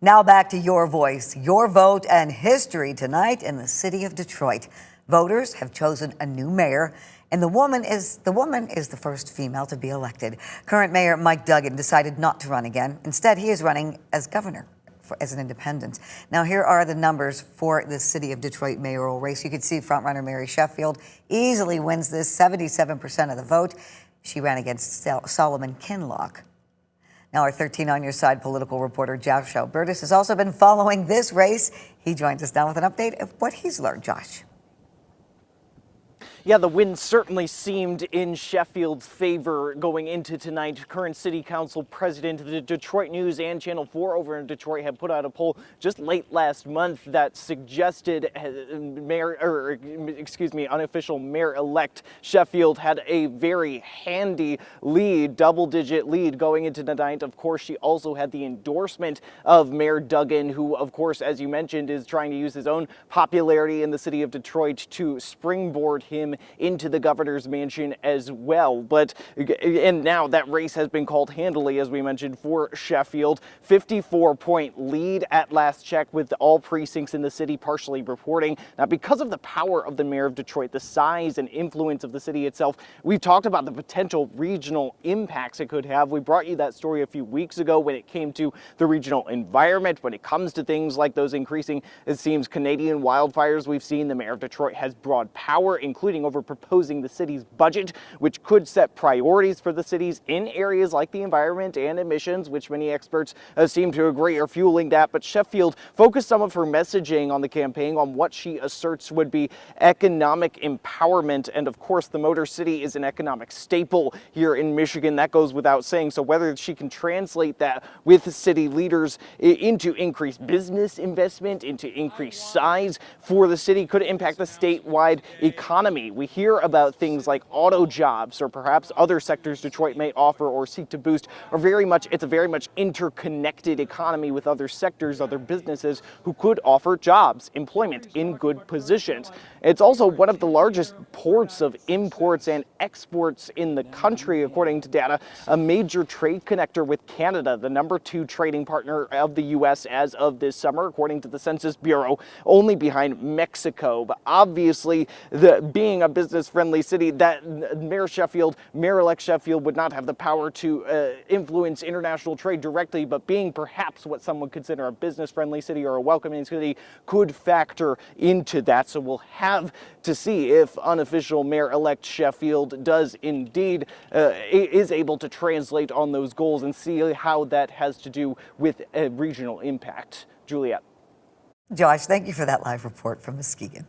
Now back to your voice, your vote, and history tonight in the city of Detroit. Voters have chosen a new mayor, and the woman is the first female to be elected. Current Mayor Mike Duggan decided not to run again. Instead, he is running as governor as an independent. Now, here are the numbers for the city of Detroit mayoral race. You can see frontrunner Mary Sheffield easily wins this, 77% of the vote. She ran against Solomon Kinloch. Now, our 13 on your side political reporter Josh Albertus has also been following this race. He joins us now with an update of what he's learned. Josh. Yeah, the wind certainly seemed in Sheffield's favor going into tonight. Current City Council President, the Detroit News and Channel 4 over in Detroit have put out a poll just late last month that suggested unofficial mayor-elect Sheffield had a very handy lead, double-digit lead going into tonight. Of course, she also had the endorsement of Mayor Duggan, who, of course, as you mentioned, is trying to use his own popularity in the city of Detroit to springboard him into the governor's mansion as well. And now that race has been called handily, as we mentioned, for Sheffield. 54-point lead at last check, with all precincts in the city partially reporting. Now, because of the power of the mayor of Detroit, the size and influence of the city itself, we've talked about the potential regional impacts it could have. We brought you that story a few weeks ago when it came to the regional environment. When it comes to things like those increasing, it seems, Canadian wildfires, we've seen the mayor of Detroit has broad power, including over proposing the city's budget, which could set priorities for the cities in areas like the environment and emissions, which many experts seem to agree are fueling that. But Sheffield focused some of her messaging on the campaign on what she asserts would be economic empowerment. And of course, the Motor City is an economic staple here in Michigan. That goes without saying. So whether she can translate that with city leaders into increased business investment, into increased size for the city, could impact the statewide economy. We hear about things like auto jobs or perhaps other sectors Detroit may offer or seek to boost it's a very much interconnected economy with other sectors, other businesses who could offer jobs, employment in good positions. It's also one of the largest ports of imports and exports in the country, according to data, a major trade connector with Canada, the #2 trading partner of the U.S. as of this summer, according to the Census Bureau, only behind Mexico. But obviously, being a business-friendly city, that Mayor-elect Sheffield would not have the power to influence international trade directly, but being perhaps what some would consider a business-friendly city or a welcoming city could factor into that. So we'll have to see if unofficial Mayor-elect Sheffield does indeed is able to translate on those goals and see how that has to do with a regional impact. Juliet. Josh, thank you for that live report from Muskegon.